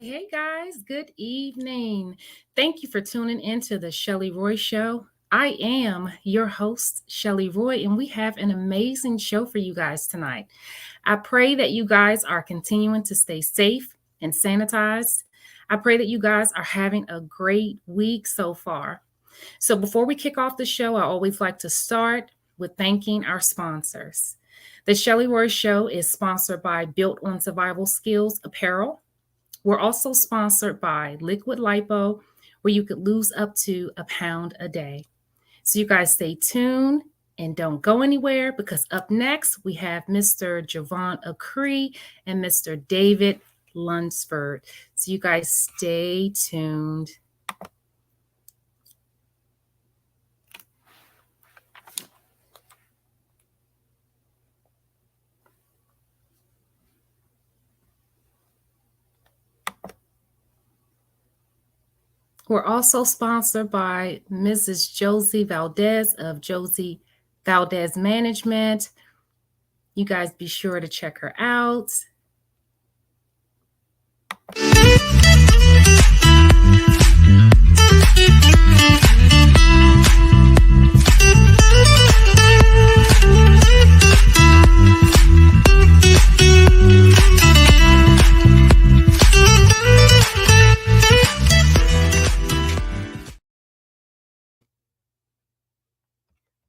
Hey guys, good evening. Thank you for tuning into the Chelley Roy Show. I am your host, Chelley Roy, and we have an amazing show for you guys tonight. I pray that you guys are continuing to stay safe and sanitized. I pray that you guys are having a great week so far. So, before we kick off the show, I always like to start with thanking our sponsors. The Chelley Roy Show is sponsored by Built on Survival Skills Apparel. We're also sponsored by Liquid Lipo, where you could lose up to a pound a day. So you guys stay tuned and don't go anywhere because up next we have Mr. Jovan Acree and Mr. David Lunsford. So you guys stay tuned. We're also sponsored by Mrs. Josie Valdez of Josie Valdez Management. You guys be sure to check her out.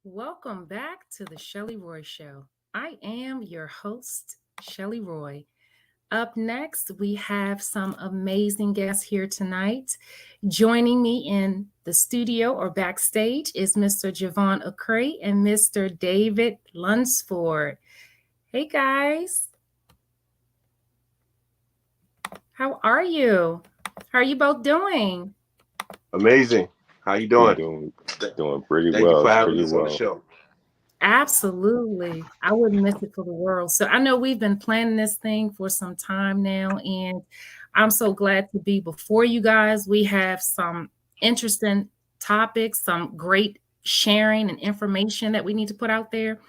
Welcome back to the Chelley Roy Show. I am your host, Chelley Roy. Up next, we have some amazing guests here tonight. Joining me in the studio or backstage is Mr. Jovan Acree and Mr. David Lunsford. Hey guys, how are you? How are you both doing? Amazing. How you doing? Doing pretty Thank well. you for having Pretty us on the well. show. Absolutely. I wouldn't miss it for the world. So I know we've been planning this thing for some time now, and I'm so glad to be before you guys. We have some interesting topics, some great sharing and information that we need to put out there.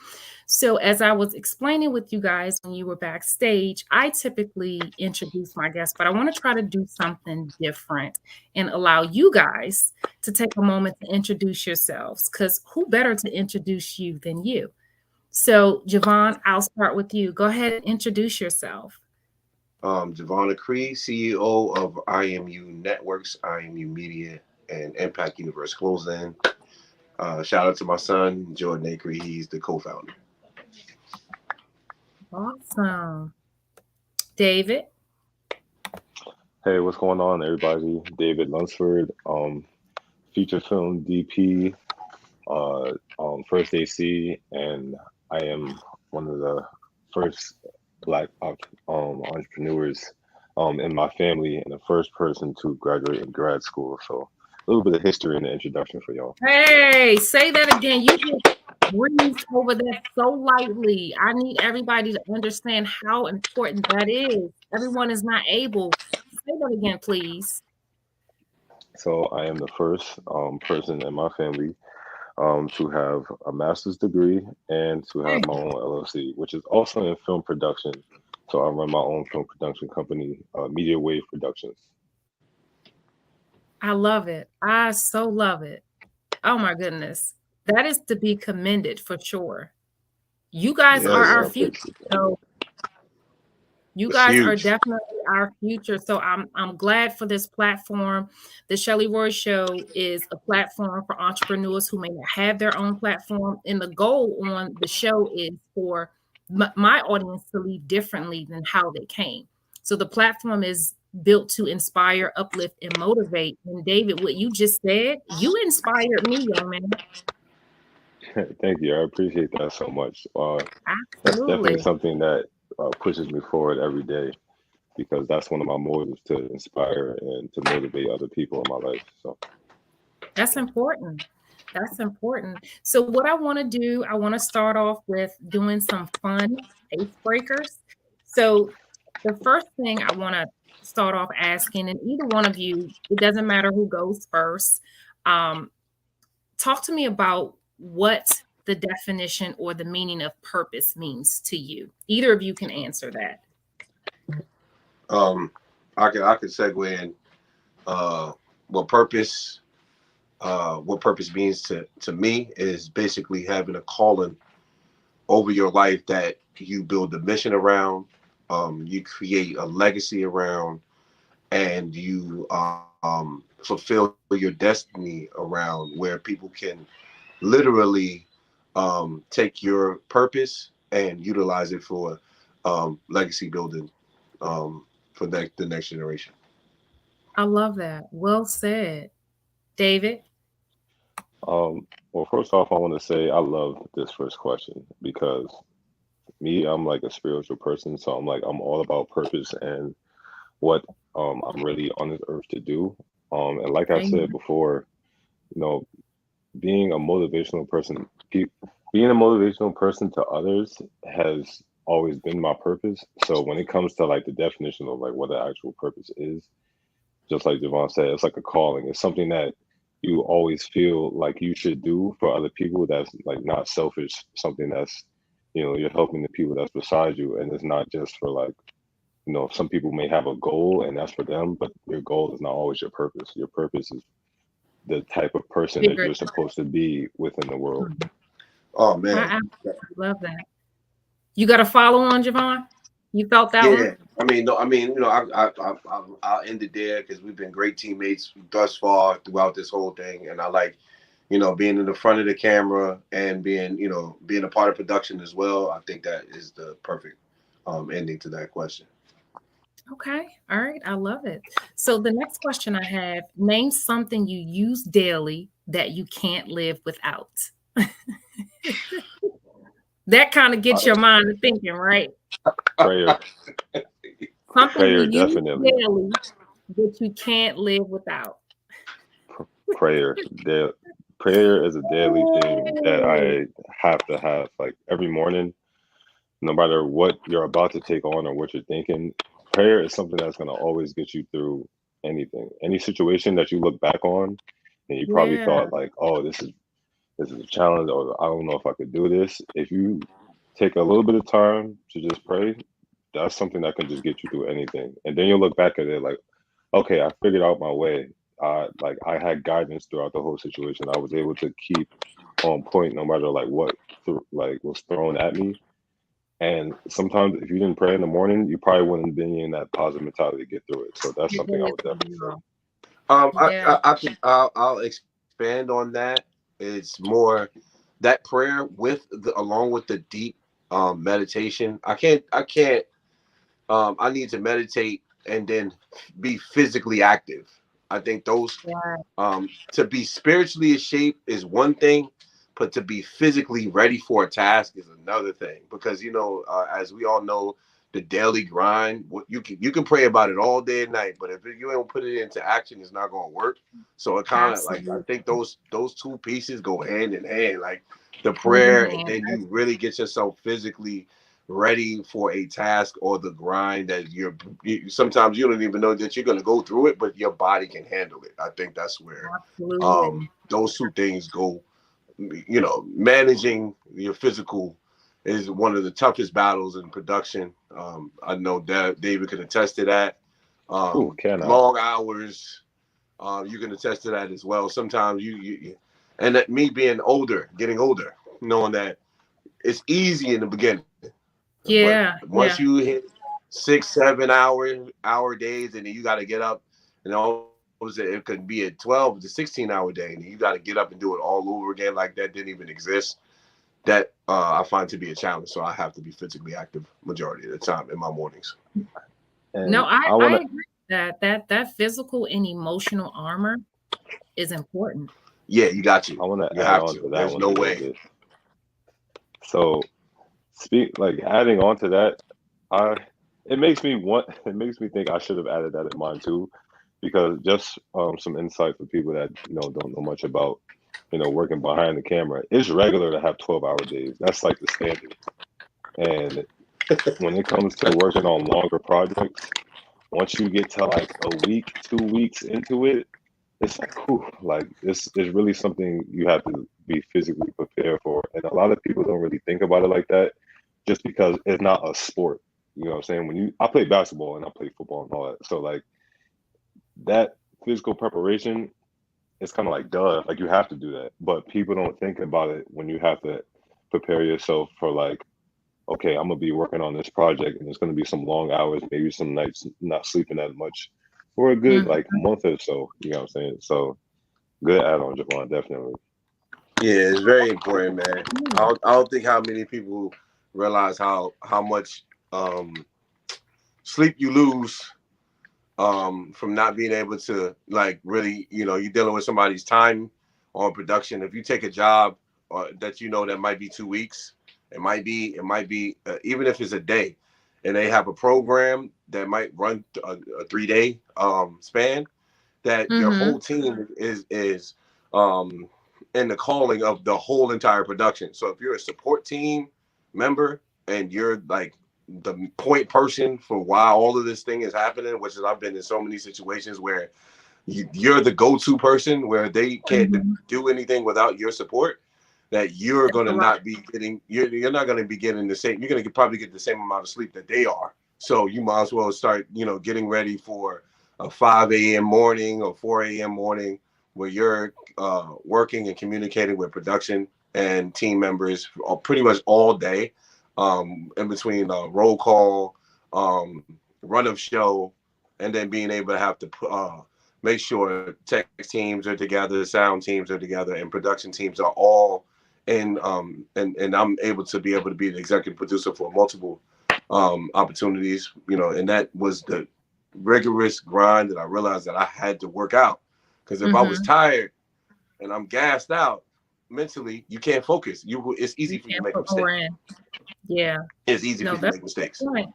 So, as I was explaining with you guys when you were backstage, I typically introduce my guests, but I want to try to do something different and allow you guys to take a moment to introduce yourselves because who better to introduce you than you? So, Jovan, I'll start with you. Go ahead and introduce yourself. Jovan Acree, CEO of IMU Networks, IMU Media, and Impact Universe Closing. Shout out to my son, Jovan Acree. He's the co-founder. Awesome. David. Hey, what's going on, everybody? David Lunsford, feature film DP, First AC, and I am one of the first Black entrepreneurs in my family and the first person to graduate in grad school. So a little bit of history in the introduction for y'all. Hey, say that again. You just breezed over that so lightly. I need everybody to understand how important that is. Everyone is not able. Say that again, please. So I am the first person in my family to have a master's degree and to Hey, have my own LLC, which is also in film production. So I run my own film production company, Media Wave Productions. I love it. I so love it. Oh my goodness. That is to be commended for sure. You guys are Yes, our Yeah, future. appreciate that. So you it's guys are huge. definitely our future. So I'm glad for this platform. The Chelley Roy Show is a platform for entrepreneurs who may not have their own platform. And the goal on the show is for my audience to lead differently than how they came. So the platform is built to inspire, uplift, and motivate. And David, what you just said, you inspired me, young man. Thank you. I appreciate that so much. That's definitely Absolutely. something that pushes me forward every day because that's one of my motives to inspire and to motivate other people in my life. So, That's important. That's important. So, what I want to do, I want to start off with doing some fun icebreakers. So, the first thing I want to start off asking, and either one of you, it doesn't matter who goes first, um, talk to me about what the definition or the meaning of purpose means to you. Either of you can answer that. Um, I could segue in uh, what purpose means to me is basically having a calling over your life that you build a mission around, you create a legacy around, and you fulfill your destiny around where people can literally take your purpose and utilize it for legacy building for the next generation. I love that. Well said. David? Well, first off, I want to say I love this first question because me, I'm like a spiritual person, so I'm all about purpose and what I'm really on this earth to do. And like I said Amen. before, you know, being a motivational person, being a motivational person to others has always been my purpose. So when it comes to like the definition of like what the actual purpose is, just like Javon said, it's like a calling. It's something that you always feel like you should do for other people. That's like not selfish. Something that's, you're helping the people that's beside you, and it's not just for like, some people may have a goal and that's for them, but your goal is not always your purpose. Your purpose is the type of person that Bigger. you're supposed to be within the world. Oh I man, absolutely love that. You got a follow on, Javon? You felt that one? yeah. I mean, no, I mean, I'll end it there because we've been great teammates thus far throughout this whole thing, and I like, being in the front of the camera and being a part of production as well. I think that is the perfect ending to that question. Okay. All right. I love it. So the next question I have, name something you use daily that you can't live without. That kind of gets your mind to thinking, right? Prayer, Something prayer, you use definitely. daily that you can't live without. Prayer. Prayer is a daily thing that Oh, I have to have like every morning, no matter what you're about to take on or what you're thinking. Prayer is something that's going to always get you through anything, any situation that you look back on, and you probably yeah. thought like, "Oh, this is a challenge," or "I don't know if I could do this." If you take a little bit of time to just pray, that's something that can just get you through anything. And then you'll look back at it like, okay, I figured out my way. Like I had guidance throughout the whole situation. I was able to keep on point no matter like what like was thrown at me. And sometimes if you didn't pray in the morning, you probably wouldn't be in that positive mentality to get through it. So that's It something I is would definitely say. real. I, Yeah. I, I can, I'll expand on that. It's more that prayer along with the deep meditation. I need to meditate and then be physically active. I think those Yeah. to be spiritually in shape is one thing, but to be physically ready for a task is another thing. Because as we all know, the daily grind, you can pray about it all day and night, but if you don't put it into action, it's not going to work. So it kind of like I Absolutely. think those two pieces go hand in hand, like the Hand in prayer, and hand. then you really get yourself physically ready for a task or the grind that sometimes you don't even know that you're going to go through it, but your body can handle it. I think that's where Absolutely. those two things go. Managing your physical is one of the toughest battles in production. I know that David can attest to that. Ooh, can I? Long hours, you can attest to that as well. Sometimes and that me being older, getting older, knowing that it's easy in the beginning, but Yeah. once Yeah. you hit 6 7 hour days, and then you got to get up, and all of a sudden it could be a 12 to 16 hour day, and you got to get up and do it all over again like that didn't even exist. That I find to be a challenge. So I have to be physically active majority of the time in my mornings. No, And I I I want to agree with that physical and emotional armor is important. Yeah, you got to. I want to You add have on to. to that There's one a no little way. bit. So like adding on to that, I it makes me want it makes me think I should have added that in mine too, because just some insight for people that don't know much about working behind the camera. It's regular to have 12-hour days. That's like the standard. And when it comes to working on longer projects, once you get to like a week, 2 weeks into it, it's like, whew, like this is really something you have to be physically prepared for. And a lot of people don't really think about it like that just because it's not a sport. You know what I'm saying? I play basketball and I play football and all that. So like that physical preparation, it's kind of like duh, like you have to do that. But people don't think about it when you have to prepare yourself for like, okay, I'm gonna be working on this project and it's gonna be some long hours, maybe some nights not sleeping that much for a good Mhm. like month or so. You know what I'm saying? So good add on, Javon, definitely. Yeah, it's very important, man. I don't think how many people realize how much sleep you lose from not being able to like really, you're dealing with somebody's time on production. If you take a job that that might be 2 weeks, it might be even if it's a day, and they have a program that might run a 3 day span, that your Mhm. whole team is in the calling of the whole entire production. So if you're a support team member and you're like the point person for why all of this thing is happening, which is I've been in so many situations where you're the go-to person where they can't Mhm. do anything without your support, that you're That's going to right. not be getting, you're not going to be getting the same, you're going to probably get the same amount of sleep that they are. So you might as well start, getting ready for a 5 a.m. morning or 4 a.m. morning where you're working and communicating with production and team members pretty much all day, in between roll call, run of show, and then being able to have to make sure tech teams are together, sound teams are together, and production teams are all in. And I'm able to be the executive producer for multiple opportunities, and that was the rigorous grind that I realized that I had to work out. Because if I was Mhm. tired and I'm gassed out mentally, you can't focus. It's easy You for you to can't make a put more mistake. in. Yeah. It's easy for No, you to that's make a good mistakes. point.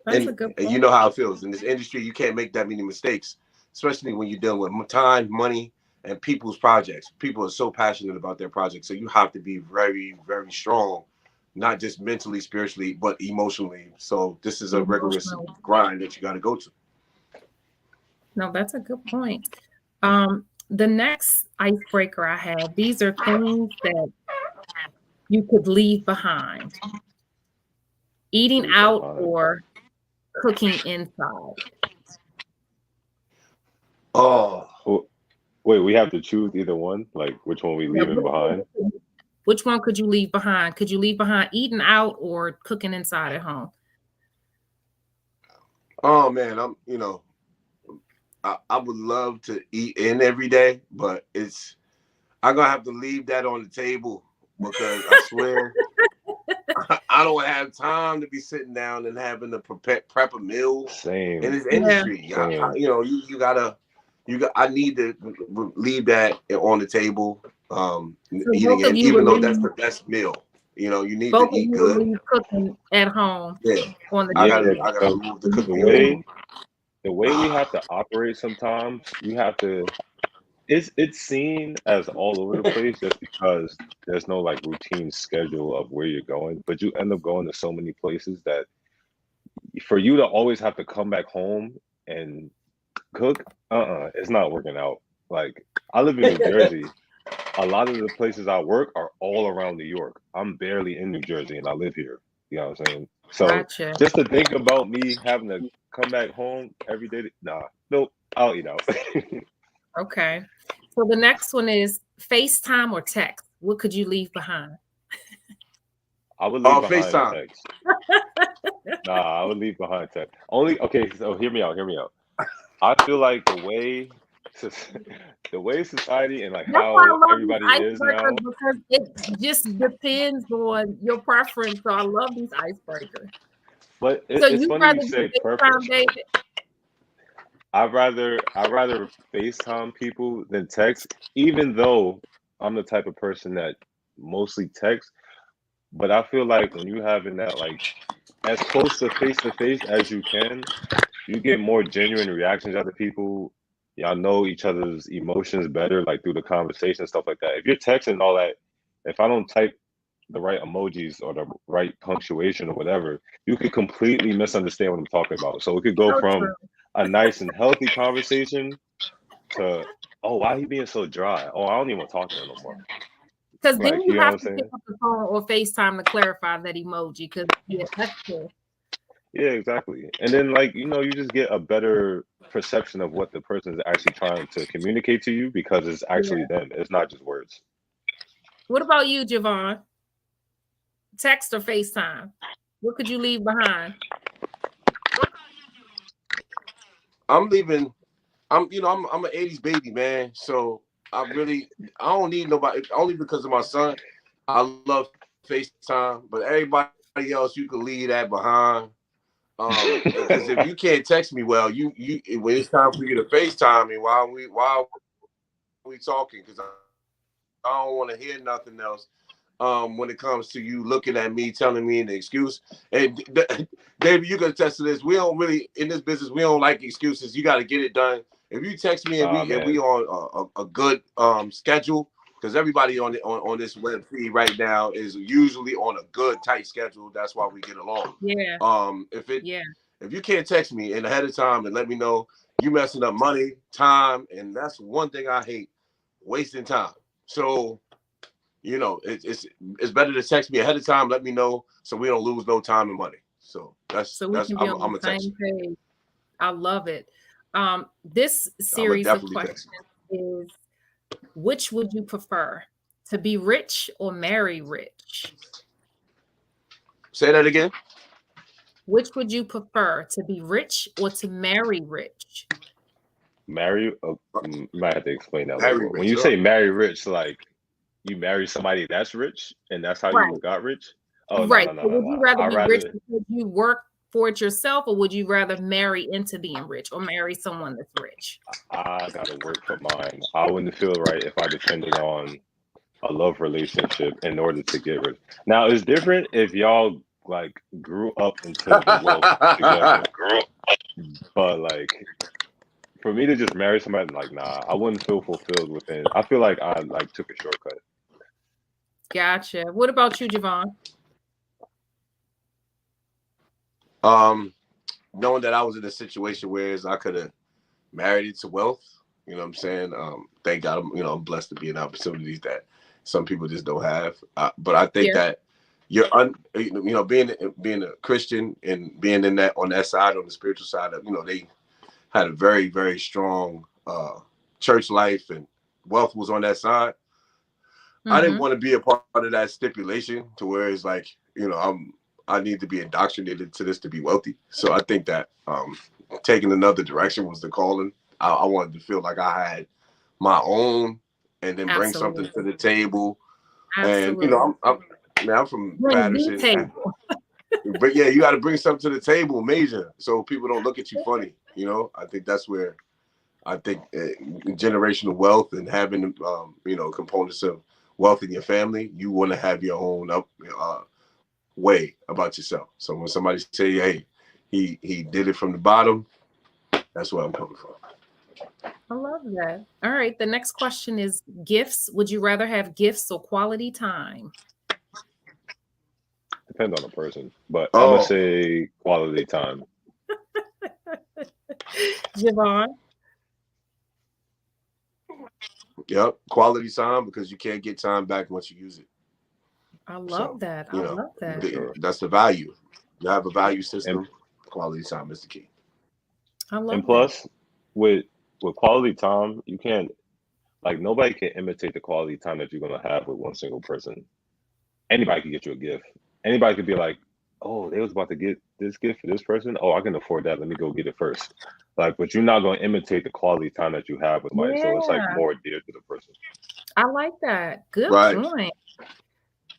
That's a and, good and you point. know how it feels in this industry. You can't make that many mistakes, especially when you're dealing with time, money, and people's projects. People are so passionate about their projects, so you have to be very, very strong, not just mentally, spiritually, but emotionally. So this is a rigorous Emotional. grind that you got to go to. No, that's a good point. The next icebreaker I have, these are things that you could leave behind. Eating Leave out behind. or cooking inside. Oh, Oh, wait, we have to choose either one, like which one we Yeah, leaving behind. which one could you leave behind? Could you leave behind eating out or cooking inside at home? oh man, I would love to eat in every day, but I'm gonna have to leave that on the table because I swear I don't have time to be sitting down and having to prep a meal in Same, this Yeah. industry. same. You gotta, I need to leave that on the table, So eating both of it, you even would though that's leave the best meal. You need both to of eat you would good. leave cooking at home Yeah, on the Yeah, table. I gotta because remove the the cooking way element. the way we have to operate sometimes, you have to. It's seen as all over the place just because there's no like routine schedule of where you're going, but you end up going to so many places that for you to always have to come back home and cook, it's not working out. Like I live in New Jersey. A lot of the places I work are all around New York. I'm barely in New Jersey and I live here. You know what I'm saying? So Gotcha. just to think about me having to come back home every day, nah, nope, I'll eat out. Okay. So the next one is FaceTime or text. What could you leave behind? I would leave Oh, behind FaceTime. text. Nah, I would leave behind text. Only okay, so hear me out, hear me out. I feel like the way society and like That's why I how love these everybody is now, icebreakers because it just depends on your preference. So I love these icebreakers. but So it's you'd funny you rather do say FaceTime, preference. David? I'd rather FaceTime people than text, even though I'm the type of person that mostly text. But I feel like when you having that like as close to face as you can, you get more genuine reactions out of people. Y'all know each other's emotions better, like through the conversation stuff like that. If you're texting and all that, if I don't type the right emojis or the right punctuation or whatever, you could completely misunderstand what I'm talking about. So it could go So from true. a nice and healthy conversation to, oh, why he being so dry? Oh, I don't even want to talk to him no more. Because then Like, you you know what have I'm to pick saying? up the phone or FaceTime to clarify that emoji. Because yeah, that's true. Yeah, exactly. And then like, you just get a better perception of what the person is actually trying to communicate to you because it's actually Yeah. them. It's not just words. What about you, Jovan? Text or FaceTime? What could you leave behind? I'm leaving. I'm an '80s baby, man. So I don't need nobody only because of my son. I love FaceTime, but everybody else you can leave that behind. Because if you can't text me well, you when it's time for you to FaceTime me, why are we talking? Because I don't want to hear nothing else. When it comes to you looking at me, telling me an excuse, and David, you can attest to this. We don't really in this business. We don't like excuses. You got to get it done. If you text me and Ah, we man. on a good schedule, because everybody on this web feed right now is usually on a good tight schedule. That's why we get along. Yeah. If Yeah. you can't text me in ahead of time and let me know, you messing up money, time, and that's one thing I hate, wasting time. So it's better to text me ahead of time, let me know, so we don't lose no time and money. So So we can be on I'm the a text. same page. I love it. This I'm gonna series of definitely questions text. is, which would you prefer? To be rich or marry rich? Say that again. Which would you prefer? To be rich or to marry rich? Marry, you might have to explain that a little Very more. When rich. you say marry rich, like you marry somebody that's rich and that's how you Right. got rich? Oh, no, Right. no, no, So no, would you no. rather I'd be rich rather, because you work for it yourself, or would you rather marry into being rich or marry someone that's rich? I gotta work for mine. I wouldn't feel right if I depended on a love relationship in order to get rich. Now, it's different if y'all like grew up into the wealth together, but like for me to just marry somebody, like nah, I wouldn't feel fulfilled within. I feel like I like took a shortcut. Gotcha. What about you, Jovan? Knowing that I was in a situation where I could have married into wealth, you know what I'm saying? Thank God, I'm blessed to be in opportunities that some people just don't have. But I think Yeah. that being a Christian and being in that on that side, on the spiritual side of, they had a very, very strong church life, and wealth was on that side. I didn't Mm-hmm. want to be a part of that stipulation to where it's like, I need to be indoctrinated to this to be wealthy. So I think that taking another direction was the calling. I wanted to feel like I had my own, and then bring something to Absolutely. the table. And Absolutely. I'm from Bring the Patterson, table. but yeah, you got to bring something to the table, major, so people don't look at you funny. I think that's where I think generational wealth and having components of wealth in your family, you want to have your own way about yourself. So when somebody say, "Hey, he did it from the bottom," that's where I'm coming from. I love that. All right. The next question is gifts. Would you rather have gifts or quality time? Depends on the person, but I'm gonna Oh, say quality time. Javon? yep, quality time, because you can't get time back once you use it. I love So that. I love For that. sure. that's the value. You have a value And system. Quality time is the key. I and love that. plus, with quality time, you can't like nobody can imitate the quality time that you're gonna have with one single person. Anybody can get you a gift. Anybody could be like, "Oh, they was about to get this gift for this person. Oh, I can afford that. Let me go get it first." Like, but you're not gonna imitate the quality time that you have with somebody. So it's like Yeah, more dear to the person. I like that. Good Right, point.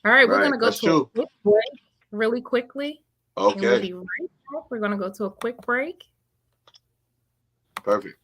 All right, we're going right. to go That's to a true. quick break really quickly, and we'll Okay, be right back. We're going to go to a quick break. perfect.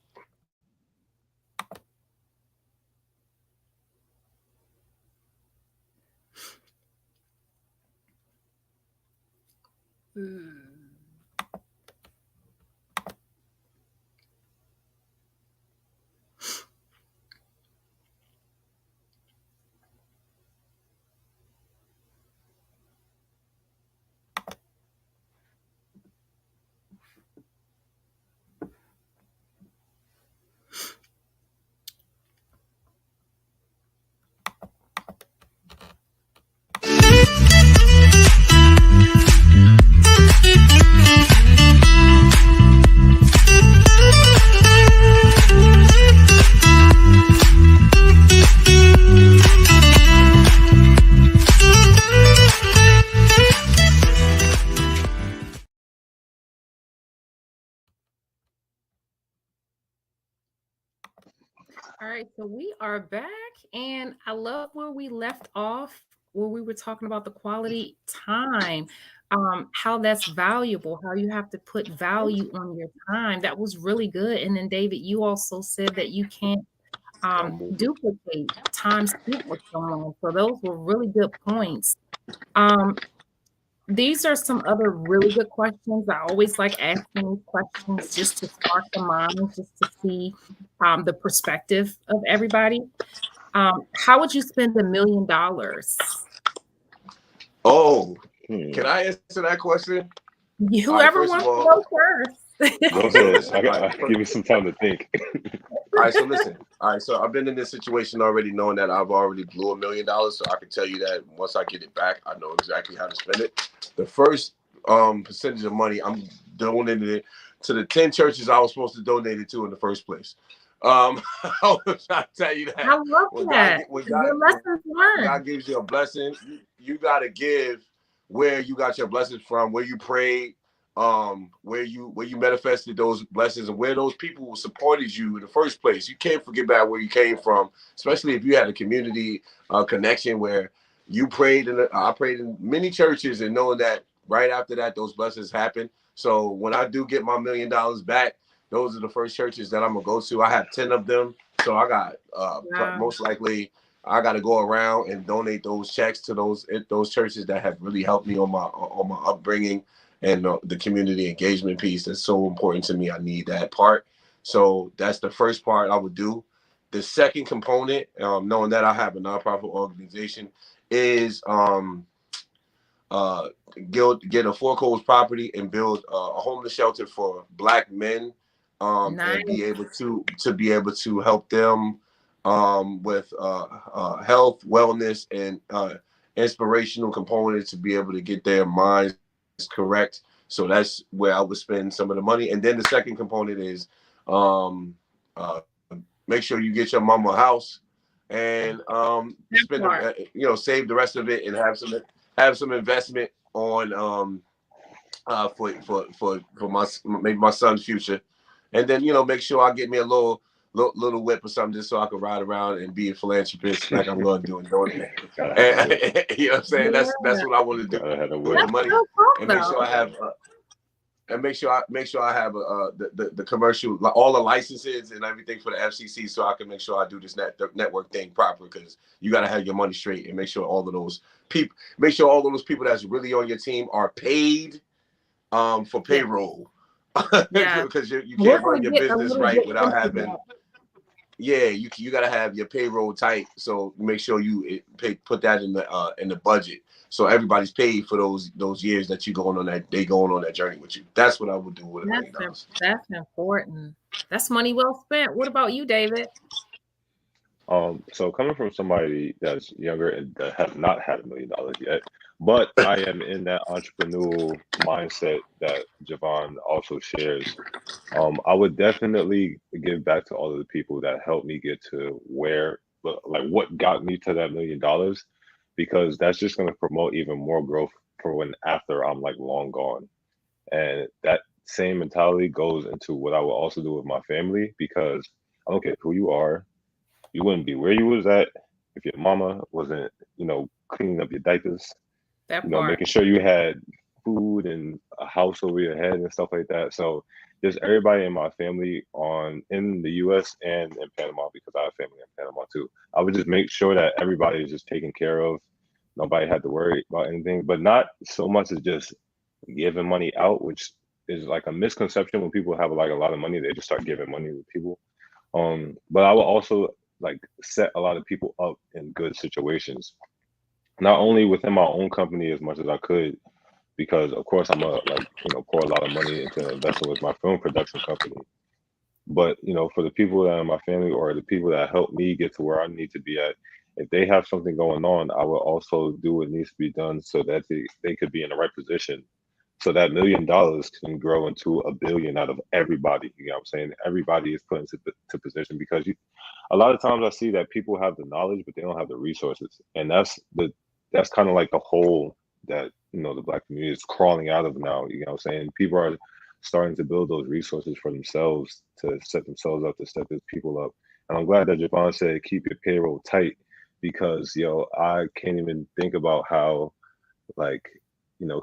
All right, so we are back, and I love where we left off, where we were talking about the quality time, how that's valuable, how you have to put value on your time. That was really good. And then, David, you also said that you can't duplicate time spent with someone. So those were really good points. Um, these are some other really good questions. I always like asking these questions just to spark the mind, just to see the perspective of everybody. How would you spend $1 million? Oh, Hmm. can I answer that question? All right, Whoever first of wants to all, go first. Go all right, so ahead. listen. All right, I give you some time to think. all right, so listen. All right, so I've been in this situation already, knowing that I've already blew $1 million. So I can tell you that once I get it back, I know exactly how to spend it. The first percentage of money, I'm donating it to the 10 churches I was supposed to donate it to in the first place. I was trying to tell you I that love when God that. get when Your God lessons when learned. God gives you a blessing, you gotta give where you got your blessings from, where you prayed, where you manifested those blessings, and where those people supported you in the first place. You can't forget about where you came from, especially if you had a community connection where you prayed I prayed in many churches, and knowing that right after that those blessings happen. So when I do get my $1 million back, those are the first churches that I'm gonna go to. I have 10 of them, so I got Wow. most likely I got to go around and donate those checks to those churches that have really helped me on my upbringing and the community engagement piece. That's so important to me. I need that part. So that's the first part I would do. The second component, knowing that I have a nonprofit organization, is uh, get a foreclosed property and build a homeless shelter for Black men, and Nice. be able to help them with health, wellness, and inspirational components to be able to get their minds correct. So that's where I would spend some of the money. And then the second component is um, make sure you get your mama a house and That part. save the rest of it and have some investment on for my maybe my son's future, and then make sure I get me a little whip or something just so I can ride around and be a philanthropist like I'm going to do and donate. Gotta have a And whip. you know what I'm saying? That's Yeah. what I want to do Gotta have a with whip. the That's money, real talk, and make sure I though. have. Make sure I have the commercial, all the licenses and everything for the FCC, so I can make sure I do this network thing proper. Because you got to have your money straight and make sure all of those people that's really on your team are paid for Yeah. payroll, Yeah. because you We're can't going run to your get a business little right bit without into having. that. Yeah, you got to have your payroll tight. So make sure put that in the budget, so everybody's paid for those years that they going on that journey with you. That's what I would do with a million That's dollars. that's important. That's money well spent. What about you, David? So coming from somebody that's younger and that have not had $1 million yet, but I am in that entrepreneurial mindset that Javon also shares. I would definitely give back to all of the people that helped me get to like what got me to that $1 million, because that's just going to promote even more growth for when after I'm like long gone. And that same mentality goes into what I will also do with my family, because I don't care who you are, you wouldn't be where you was at if your mama wasn't, cleaning up your diapers, That part. making sure you had food and a house over your head and stuff like that. So just everybody in my family in the US and in Panama, because I have family in Panama too. I would just make sure that everybody is just taken care of. Nobody had to worry about anything, but not so much as just giving money out, which is like a misconception. When people have like a lot of money, they just start giving money to people. But I will also like set a lot of people up in good situations, not only within my own company as much as I could, because of course I'm a like pour a lot of money into investing with my film production company. But for the people that are in my family or the people that help me get to where I need to be at, if they have something going on, I will also do what needs to be done so that they could be in the right position. So that $1 million can grow into a billion out of everybody. You know what I'm saying? Everybody is put into to position, because a lot of times I see that people have the knowledge, but they don't have the resources. And that's kind of like the hole that, the Black community is crawling out of now. You know what I'm saying? People are starting to build those resources for themselves to set themselves up, to set these people up. And I'm glad that Jovan said keep your payroll tight because I can't even think about how like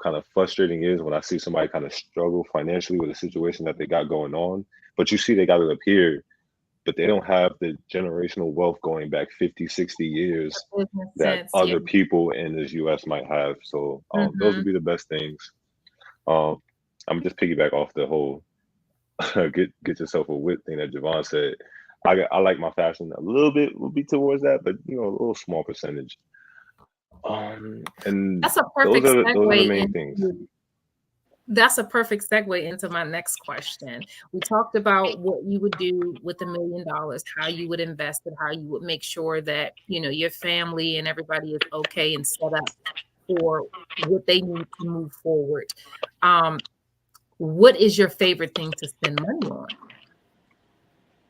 kind of frustrating it is when I see somebody kind of struggle financially with a situation that they got going on, but you see they got it up here, but they don't have the generational wealth going back 50, 60 years Business that sense, yeah. other people in this US might have. So those would Mm-hmm. be the best things. Um, I'm just piggyback off the whole get yourself a whip thing that Jovan said. I like my fashion a little bit will be towards that, but a little small percentage. And That's a those perfect are the segue main things. into That's a perfect segue into my next question. We talked about what you would do with $1 million, how you would invest it, how you would make sure that, your family and everybody is okay and set up for what they need to move forward. Um, what is your favorite thing to spend money on?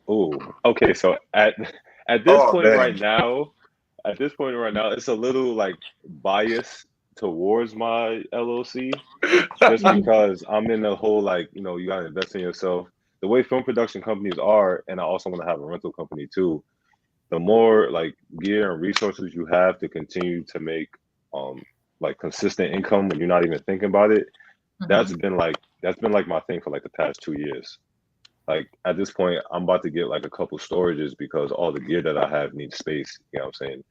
Oh, okay. So at this Oh point man. right now, it's a little like biased towards my LLC, just Mhm. because I'm in the whole like you gotta invest in yourself. The way film production companies are, and I also want to have a rental company too. The more like gear and resources you have to continue to make um like consistent income when you're not even thinking about it, Mhm. that's been like my thing for like the past 2 years. Like at this point, I'm about to get like a couple storages because all the gear that I have needs space. You know what I'm saying?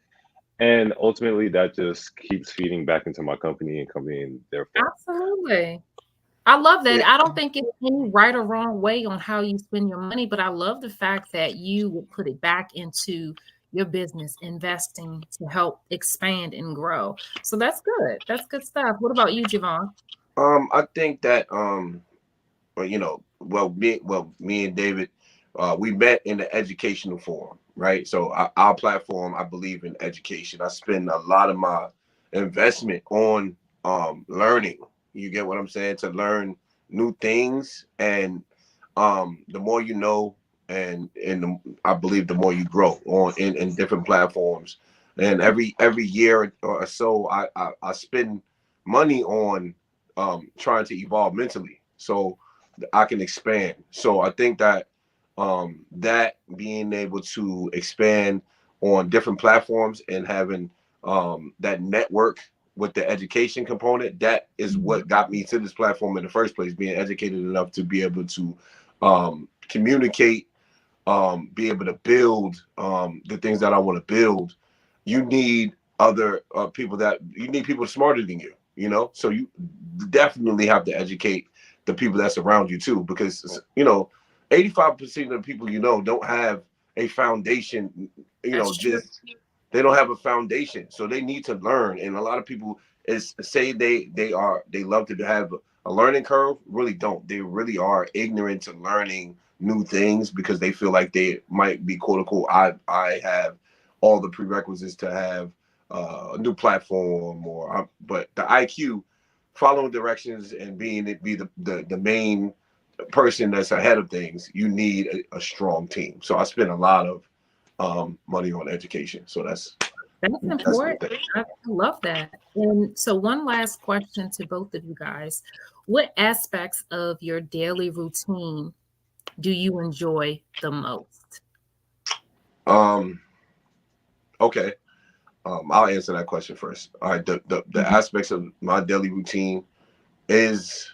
And ultimately, that just keeps feeding back into my company, and therefore, Absolutely. I love that. Yeah. I don't think it's any right or wrong way on how you spend your money, but I love the fact that you would put it back into your business, investing to help expand and grow. So that's good. That's good stuff. What about you, Javon? I think that well, me and David, we met in the educational forum, right? So our platform, I believe in education. I spend a lot of my investment on learning. You get what I'm saying? To learn new things, and the more you know, and I believe the more you grow on in different platforms. And every year or so, I spend money on trying to evolve mentally. So I can expand. So I think that that being able to expand on different platforms and having that network with the education component, that is what got me to this platform in the first place. Being educated enough to be able to communicate, be able to build the things that I want to build. You need other people that you need people smarter than you. So you definitely have to educate the people that's around you too, because 85% of the people don't have a foundation. That's true. Just they don't have a foundation, so they need to learn. And a lot of people is say they love to have a learning curve. Really don't. They really are ignorant to learning new things because they feel like they might be quote unquote. I have all the prerequisites to have a new platform, but the IQ, following directions and be the main person that's ahead of things. You need a strong team. So I spend a lot of money on education. So That's that's the important. thing. I love that. And so, one last question to both of you guys. What aspects of your daily routine do you enjoy the most? Um, okay. I'll answer that question first. All right. The Mhm. aspects of my daily routine is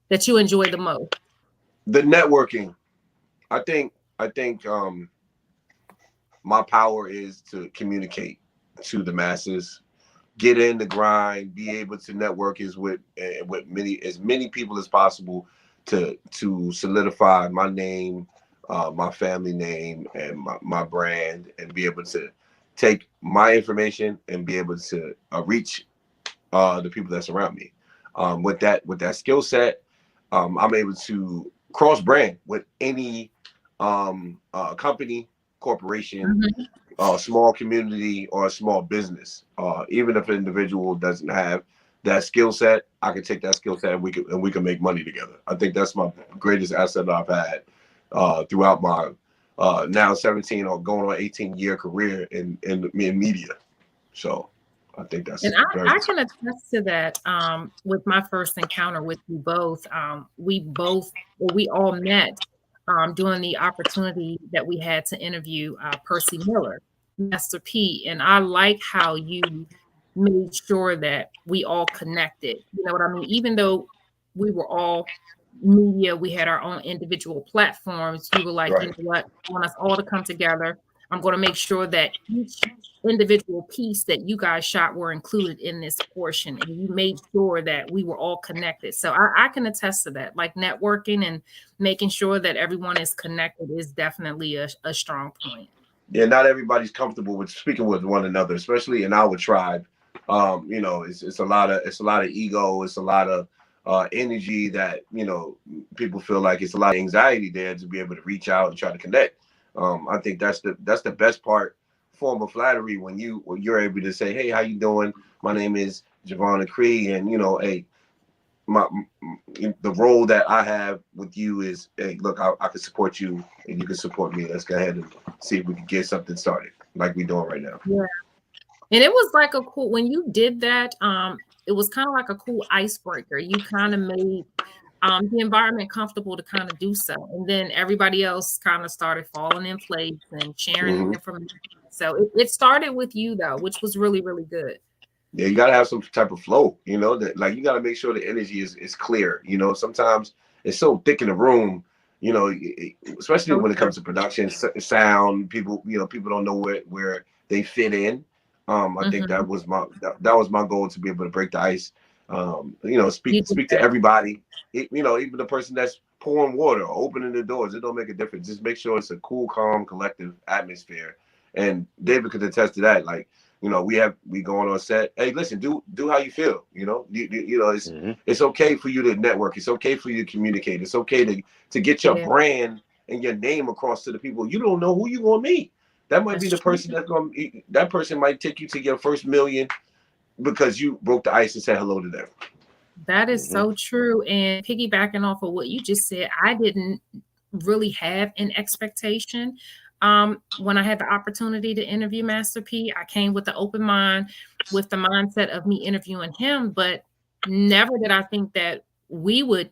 That you enjoy the most? the networking. I think my power is to communicate to the masses, get in the grind, be able to network is with many people as possible to solidify my name, my family name, and my brand, and be able to take my information and be able to reach the people that's around me. With that skill set, I'm able to cross brand with any company, corporation, Mhm. small community, or a small business. Even if an individual doesn't have that skill set, I can take that skill set and we can make money together. I think that's my greatest asset I've had throughout my now 17 or going on 18-year career in media. So I think And that's very. I can attest to that. With my first encounter with you both, we all met during the opportunity that we had to interview Percy Miller, Master P. And I like how you made sure that we all connected. You know what I mean? Even though we were all media, we had our own individual platforms. You were like, you Right. know what? I want us all to come together. I'm going to make sure that each individual piece that you guys shot were included in this portion. And you made sure that we were all connected. So I can attest to that. Like networking and making sure that everyone is connected is definitely a strong point. Yeah, not everybody's comfortable with speaking with one another, especially in our tribe. You know, it's a lot of ego, it's a lot of energy that people feel like it's a lot of anxiety there to be able to reach out and try to connect. I think that's the best part form of flattery when you're able to say, hey, how you doing? My name is Jovan Acree, and hey, my the role that I have with you is, hey, look, I can support you and you can support me. Let's go ahead and see if we can get something started like we're doing right now. Yeah. And it was like a cool, when you did that, it was kind of like a cool icebreaker. You kind of made the environment comfortable to kind of do so. And then everybody else kind of started falling in place and sharing Mm-hmm. information. So it started with you though, which was really, really good. Yeah, you gotta have some type of flow, that like you gotta make sure the energy is clear. Sometimes it's so thick in the room, especially So when it true. comes to production, sound, people don't know where they fit in. I think Mm-hmm. that was my goal, to be able to break the ice. You did Speak to that. everybody. Even the person that's pouring water or opening the doors, it don't make a difference. Just make sure it's a cool, calm, collective atmosphere. And David could attest to that. Like, we going on set. Hey, listen, do how you feel. Mm-hmm. It's okay for you to network. It's okay for you to communicate. It's okay to get your Yeah, brand and your name across to the people. You don't know who you're gonna meet. That might be that's the true. person that person might take you to your first million because you broke the ice and said hello to them. That is Mm-hmm. so true. And piggybacking off of what you just said, I didn't really have an expectation. When I had the opportunity to interview Master P, I came with the open mind, with the mindset of me interviewing him, but never did I think that we would,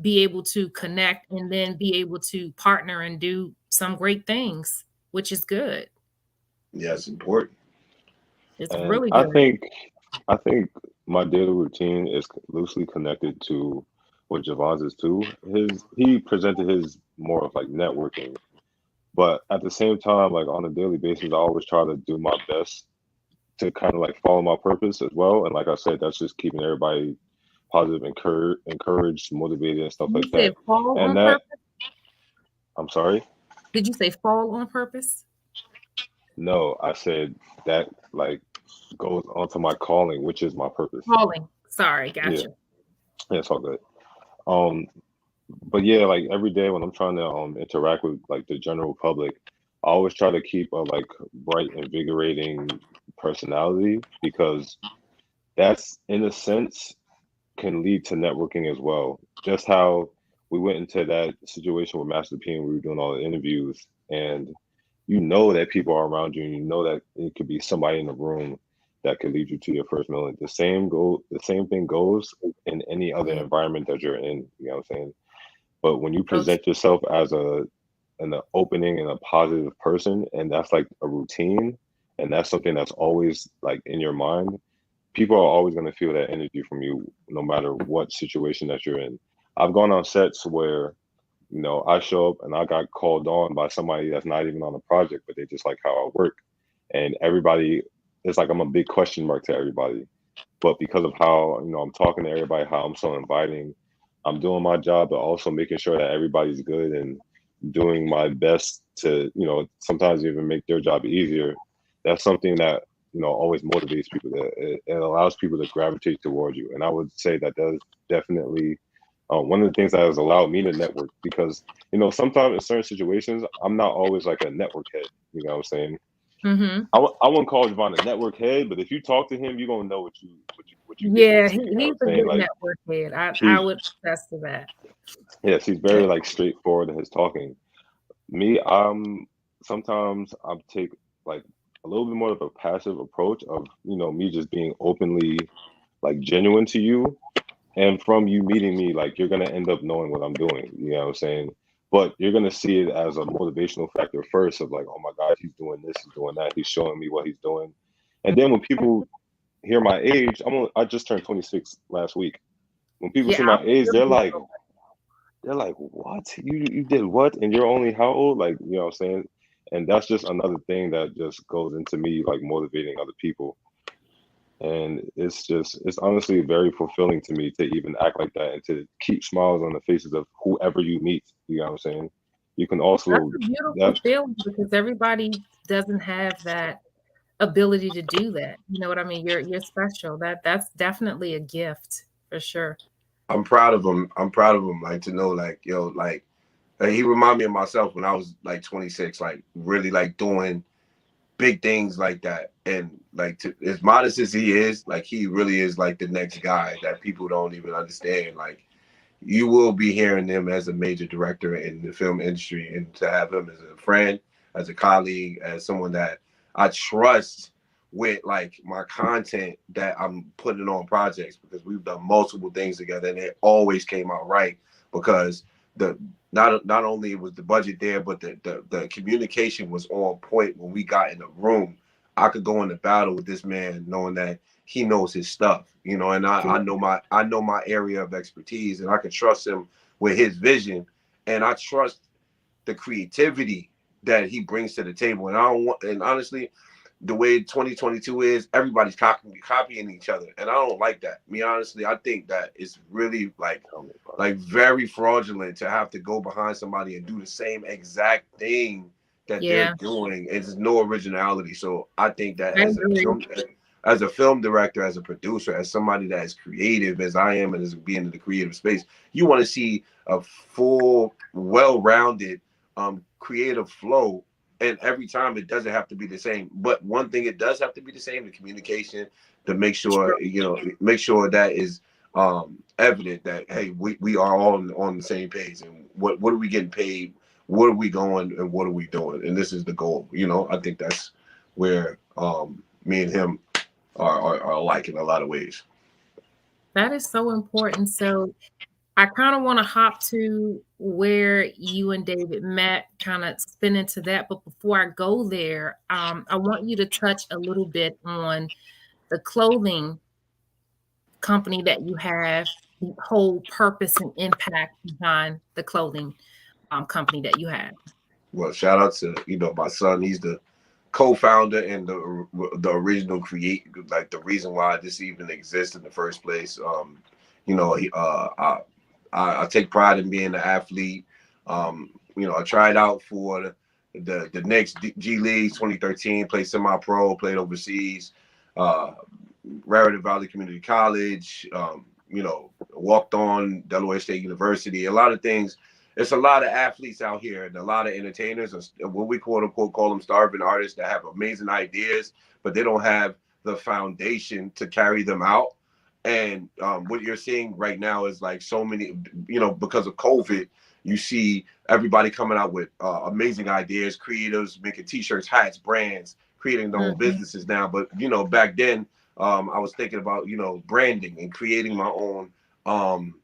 be able to connect and then be able to partner and do some great things, which is good. Yeah, it's important. It's And really I good. think I think my daily routine is loosely connected to what Javon's is too. He presented his more of like networking, but at the same time, like on a daily basis, I always try to do my best to kind of like follow my purpose as well. And like I said, that's just keeping everybody positive, encouraged, motivated, and stuff You like said that. fall And on that, purpose? I'm sorry, Did you say fall on purpose? no, I said that like goes onto my calling, which is my purpose. Falling. Sorry, Yeah, gotcha. yeah, it's all good. Um, but yeah, like every day when I'm trying to interact with like the general public, I always try to keep a like bright, invigorating personality because that's in a sense can lead to networking as well. Just how we went into that situation with Master P and we were doing all the interviews, and you know that people are around you, and you know that it could be somebody in the room that could lead you to your first million. The same thing goes in any other Yeah, environment that you're in. You know what I'm saying? But when you so true. present yourself as an opening and a positive person, and that's like a routine, and that's something that's always like in your mind, people are always going to feel that energy from you, no matter what situation that you're in. I've gone on sets where I show up and I got called on by somebody that's not even on the project, but they just like how I work, and everybody, it's like I'm a big question mark to everybody. But because of how I'm talking to everybody, how I'm so inviting, I'm doing my job, but also making sure that everybody's good and doing my best to sometimes even make their job easier. That's something that always motivates people. It allows people to gravitate towards you, and I would say that does definitely one of the things that has allowed me to network because sometimes in certain situations I'm not always like a network head. You know what I'm saying? Hmm. I wouldn't call Javon a network head, but if you talk to him, you're gonna know what you getting Yeah, into. You know what he's I'm a saying? good Like network head. I he's would attest to that. yes, he's very like straightforward in his talking. Me, sometimes I take like a little bit more of a passive approach of me just being openly like genuine to you, and from you meeting me, like you're gonna end up knowing what I'm doing. You know what I'm saying? but you're gonna see it as a motivational factor first of like, oh my God, he's doing this, he's doing that, he's showing me what he's doing. And then when people hear my age, I just turned 26 last week. When people see Yeah, my age, they're like, what? You did what? And you're only how old? Like, you know what I'm saying? And that's just another thing that just goes into me like motivating other people. And it's honestly very fulfilling to me to even act like that and to keep smiles on the faces of whoever you meet. You know what I'm saying? You can that's also a beautiful that feeling because everybody doesn't have that ability to do that. You know what I mean? You're special. That's definitely a gift for sure. I'm proud of him. I'm proud of him. Like to know, like yo, like he reminded me of myself when I was like 26, like really like doing big things like that. And like to, as modest as he is, like he really is like the next guy that people don't even understand. Like you will be hearing him as a major director in the film industry, and to have him as a friend, as a colleague, as someone that I trust with like my content that I'm putting on projects, because we've done multiple things together and it always came out right because the not only was the budget there, but the communication was on point. When we got in the room, I could go into battle with this man knowing that he knows his stuff, you know, and I know my area of expertise, and I can trust him with his vision, and I trust the creativity that he brings to the table. And I don't want, and honestly, the way 2022 is, everybody's copying each other, and I don't like that. Me honestly, I think that it's really like very fraudulent to have to go behind somebody and do the same exact thing that they're Yeah, doing. It's no originality. So I think that I agree. as a film director, as a producer, as somebody that is creative as I am, and as being in the creative space, you want to see a full, well-rounded creative flow. And every time it doesn't have to be the same. But one thing it does have to be the same: the communication, to make sure, True. you know, make sure that is evident that hey, we are all on the same page, and what are we getting paid, what are we going, and what are we doing, and this is the goal. You know, I think that's where me and him are alike in a lot of ways. That is so important. So I kind of want to hop to where you and David met, kind of spin into that. But before I go there, I want you to touch a little bit on the clothing company that you have, the whole purpose and impact behind the clothing company that you have. Well, shout out to, you know, my son. He's the co-founder and the original create, like the reason why this even exists in the first place. You know, I take pride in being an athlete. You know, I tried out for the next G League 2013, played semi-pro, played overseas, uh, Raritan Valley Community College. You know, walked on Delaware State University. A lot of things. It's a lot of athletes out here and a lot of entertainers, what we quote unquote call them starving artists, that have amazing ideas, but they don't have the foundation to carry them out. And what you're seeing right now is like so many, you know, because of COVID, you see everybody coming out with amazing ideas, creatives making t-shirts, hats, brands, creating their own Mhm. businesses now. But, you know, back then I was thinking about, you know, branding and creating my own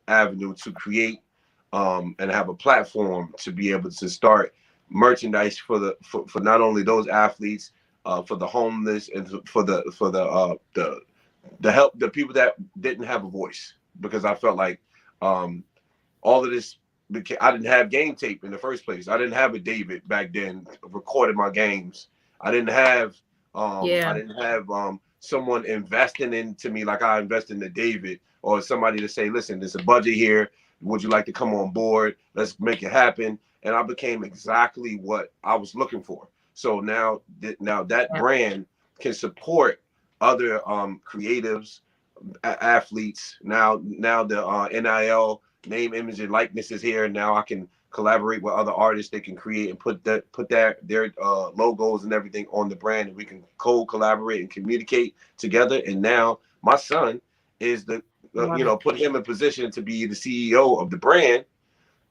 avenue to create and have a platform to be able to start merchandise for not only those athletes, for the homeless, and for the help the people that didn't have a voice, because I felt like um, all of this. I didn't have game tape in the first place. I didn't have a David back then recording my games. I didn't have Yeah. someone investing into me like I invest into David, or somebody to say, listen, there's a budget here. Would you like to come on board? Let's make it happen. And I became exactly what I was looking for. So now that brand can support other creatives, athletes. Now the NIL, name, image, and likeness is here. Now I can collaborate with other artists. They can create and put their logos and everything on the brand, and we can collaborate and communicate together. And now my son is the Love it. put him in position to be the CEO of the brand,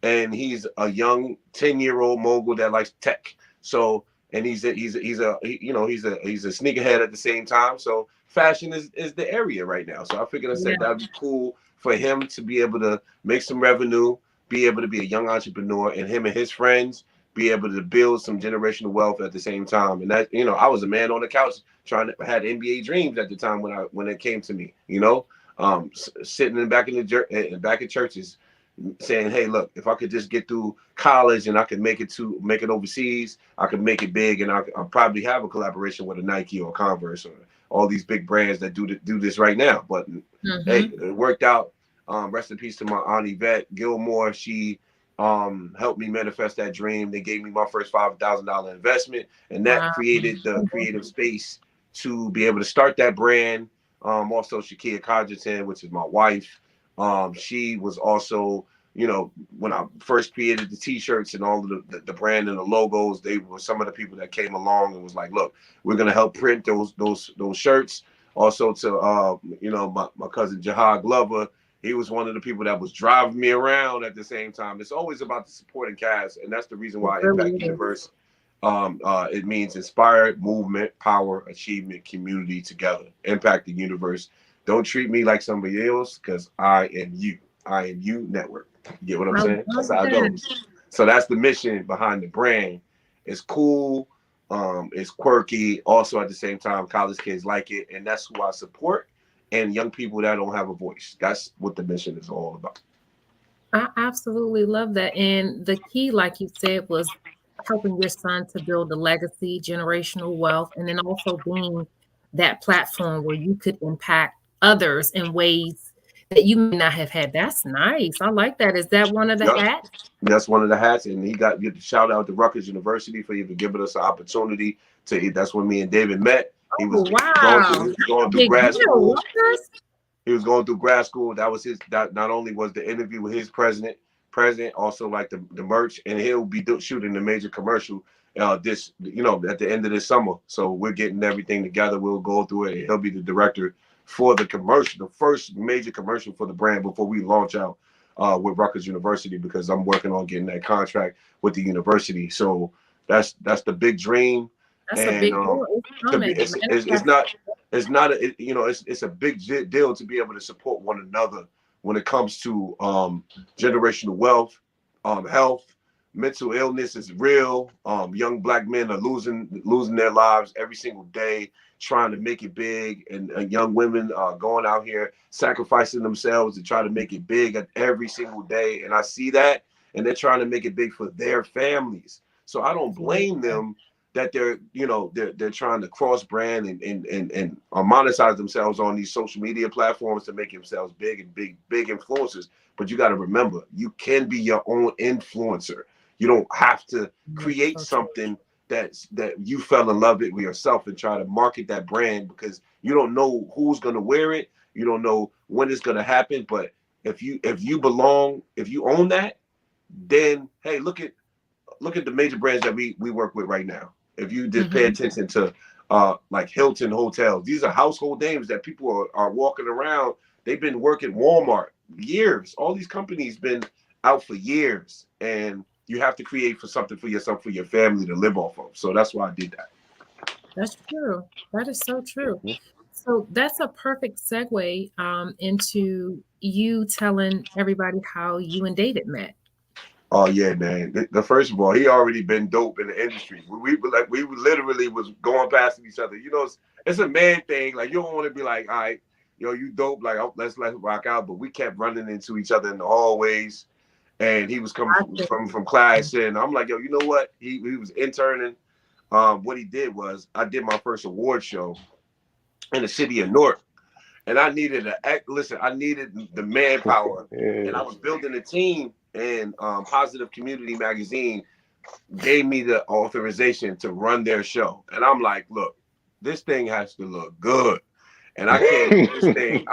and he's a young 10-year-old mogul that likes tech. So, and he's a sneakerhead at the same time. So fashion is the area right now. So I figured, I said Yeah. that'd be cool for him to be able to make some revenue, be able to be a young entrepreneur, and him and his friends be able to build some generational wealth at the same time. And that, I was a man on the couch trying to had NBA dreams at the time when it came to me, sitting in back in churches saying, hey, look, if I could just get through college and I could make it overseas, I could make it big, and I'll probably have a collaboration with a Nike or Converse or all these big brands that do this right now. But hey, it worked out. Rest in peace to my aunt Yvette Gilmore. She helped me manifest that dream. They gave me my first $5,000 investment, and that created the creative space to be able to start that brand. Also, Shakia Codgerton, which is my wife. She was also, when I first created the T-shirts and all of the brand and the logos, they were some of the people that came along and was like, "Look, we're gonna help print those shirts." Also, to my cousin Jahad Glover, he was one of the people that was driving me around at the same time. It's always about the supporting cast, and that's the reason why Impact Universe. It means inspired movement, power, achievement, community together. Impact the universe. Don't treat me like somebody else, because I am you. I am you network. You get what I'm saying? That's how it goes. So that's the mission behind the brand. It's cool. It's quirky. Also, at the same time, college kids like it, and that's who I support. And young people that don't have a voice. That's what the mission is all about. I absolutely love that. And the key, like you said, was helping your son to build a legacy, generational wealth, and then also being that platform where you could impact others in ways that you may not have had. That's nice. I like that. Is that one of the hats? That's one of the hats, and he got the shout out to Rutgers University for even giving us an opportunity to. That's when me and David met. He was going through grad school. He was going through grad school. That was his. That not only was the interview with his president, also like the merch, and he'll be shooting the major commercial. At the end of this summer. So we're getting everything together. We'll go through it. He'll be the director for the commercial, the first major commercial for the brand before we launch out with Rutgers University, because I'm working on getting that contract with the university. So that's the big dream. That's a big deal. It's a big deal to be able to support one another when it comes to generational wealth, health. Mental illness is real. Young Black men are losing their lives every single day, trying to make it big, and young women are going out here sacrificing themselves to try to make it big every single day. And I see that, and they're trying to make it big for their families. So I don't blame them that they're trying to cross brand and monetize themselves on these social media platforms to make themselves big and big influencers. But you got to remember, you can be your own influencer. You don't have to create something that you fell in love with yourself and try to market that brand, because you don't know who's going to wear it. You don't know when it's going to happen. But if you belong, if you own that, then hey, look at the major brands that we work with right now. If you just pay attention to like Hilton Hotels, these are household names that people are walking around. They've been working Walmart years. All these companies been out for years, and you have to create something for yourself, for your family to live off of. So that's why I did that. That's true. That is so true. So that's a perfect segue into you telling everybody how you and David met. Oh yeah, man. The first of all, he already been dope in the industry. We literally was going past each other. It's a man thing. Like, you don't want to be like, all right, you dope. Like, let's rock out. But we kept running into each other in the hallways. And he was coming from class, and I'm like, yo, you know what? He was interning. What he did was, I did my first award show in the city of Newark, and I needed the manpower, and I was building a team. And Positive Community Magazine gave me the authorization to run their show, and I'm like, look, this thing has to look good, and I can't make this thing.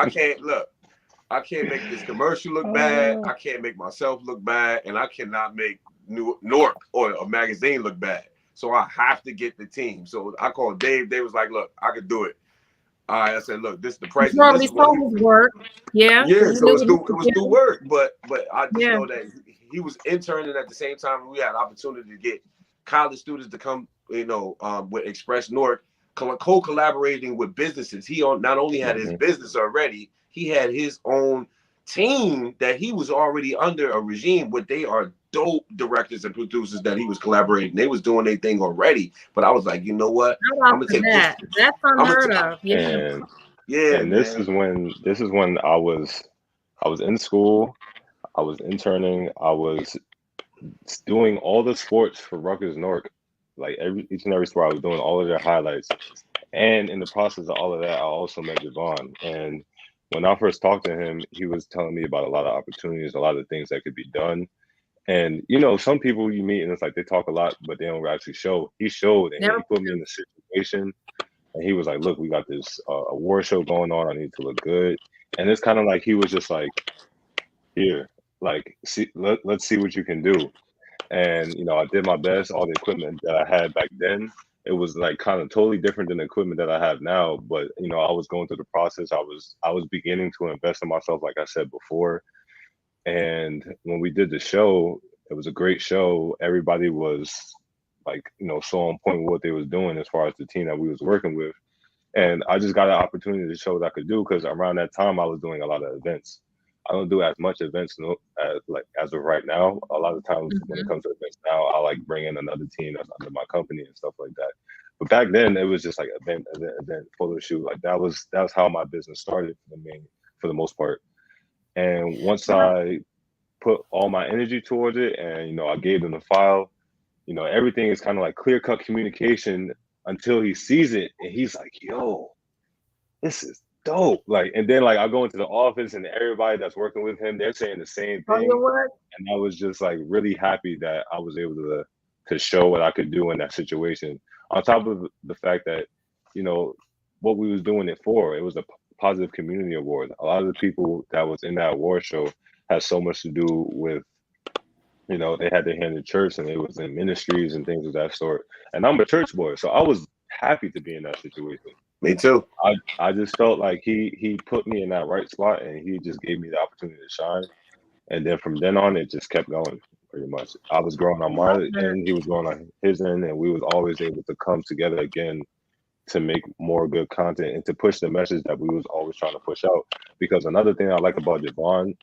I can't make this commercial look bad. I can't make myself look bad, and I cannot make Newark or a magazine look bad. So I have to get the team. So I called Dave. Dave was like, "Look, I could do it." All right, I said, "Look, this is the price." You already saw his work. Yeah. Yeah. So it was through work, but I just know that he was interning at the same time. We had opportunity to get college students to come, with Express Newark, co-collaborating with businesses. He not only had his business already, he had his own team that he was already under a regime, but they are dope directors and producers that he was collaborating. They was doing their thing already. But I was like, you know what? How I'm gonna about take this. that? That's I'm gonna unheard of. Yeah. And yeah, and this man. is when I was in school, I was interning, I was doing all the sports for Rutgers Newark, like each and every sport. I was doing all of their highlights, and in the process of all of that, I also met Jovan. And when I first talked to him, he was telling me about a lot of opportunities, a lot of things that could be done. And some people you meet and it's like they talk a lot, but they don't actually show. He showed, and Never. he put me in a situation, and he was like, "Look, we got this award show going on. I need to look good." And it's kind of like he was just like, "Here, like, see, let's see what you can do." And I did my best. All the equipment that I had back then, it was like kind of totally different than the equipment that I have now. But I was going through the process. I was beginning to invest in myself, like I said before. And when we did the show, it was a great show. Everybody was like, so on point with what they was doing as far as the team that we was working with. And I just got an opportunity to show what I could do because around that time I was doing a lot of events. I don't do as much events as of right now. A lot of times when it Mhm. comes to events now, I like bring in another team that's under my company and stuff like that. But back then it was just like event, photo shoot. Like that's how my business started for the most part. And once I put all my energy towards it and I gave them the file, everything is kind of like clear cut communication until he sees it and he's like, yo, this is dope. Like, and then like I go into the office and everybody that's working with him, they're saying the same Oh, you know thing. what? And I was just like really happy that I was able to show what I could do in that situation. On top of the fact that, you know, what we was doing it for, it was a positive community award. A lot of the people that was in that award show had so much to do with, they had their hand in church and they was in ministries and things of that sort. And I'm a church boy, so I was happy to be in that situation. Me too. I just felt like he put me in that right spot and he just gave me the opportunity to shine. And then from then on, it just kept going pretty much. I was growing on Love my that. end, he was growing on his end, and we was always able to come together again to make more good content and to push the message that we was always trying to push out. Because another thing I like about Jovan,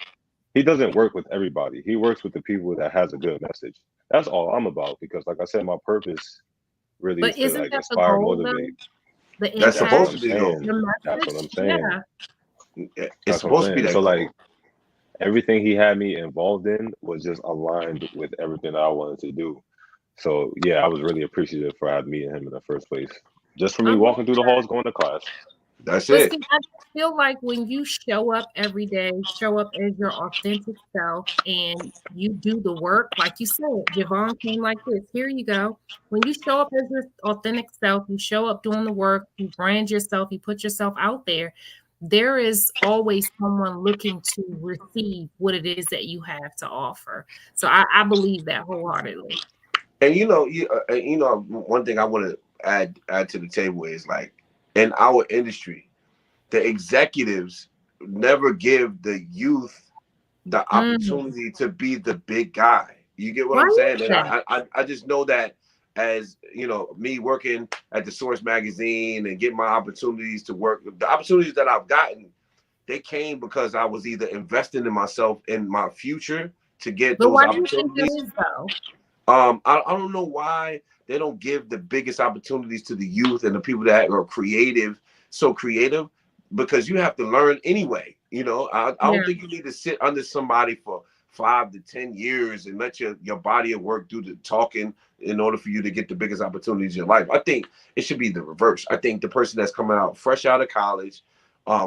he doesn't work with everybody. He works with the people that has a good message. That's all I'm about. Because like I said, my purpose really But is to isn't like that the inspire and goal, motivate. though? The That's That's what supposed impact, to I'm be the goal. saying. the That's what message. I'm saying. Yeah. It's That's what I'm supposed to be saying. that So like goal. everything he had me involved in was just aligned with everything that I wanted to do. So yeah, I was really appreciative for meeting him in the first place. Just for I me love walking through the that. halls going to class. That's But it. see, I just feel like when you show up every day, show up as your authentic self, and you do the work, like you said, Javon came like this. Here you go. When you show up as your authentic self, you show up doing the work, you brand yourself, you put yourself out there. There is always someone looking to receive what it is that you have to offer. So I believe that wholeheartedly. And one thing I want to add to the table is like in our industry, the executives never give the youth the Mm. opportunity to be the big guy. You get what Why I'm is saying? And that? I just know that as me working at the Source magazine and getting my opportunities to work, the opportunities that I've gotten, they came because I was either investing in myself in my future to get But those why do you think opportunities. that is, though? I don't know why they don't give the biggest opportunities to the youth and the people that are creative, so creative, because you have to learn anyway. I don't Yeah. think you need to sit under somebody for 5 to 10 years and let your body of work do the talking in order for you to get the biggest opportunities in your life. I think it should be the reverse. I think the person that's coming out fresh out of college,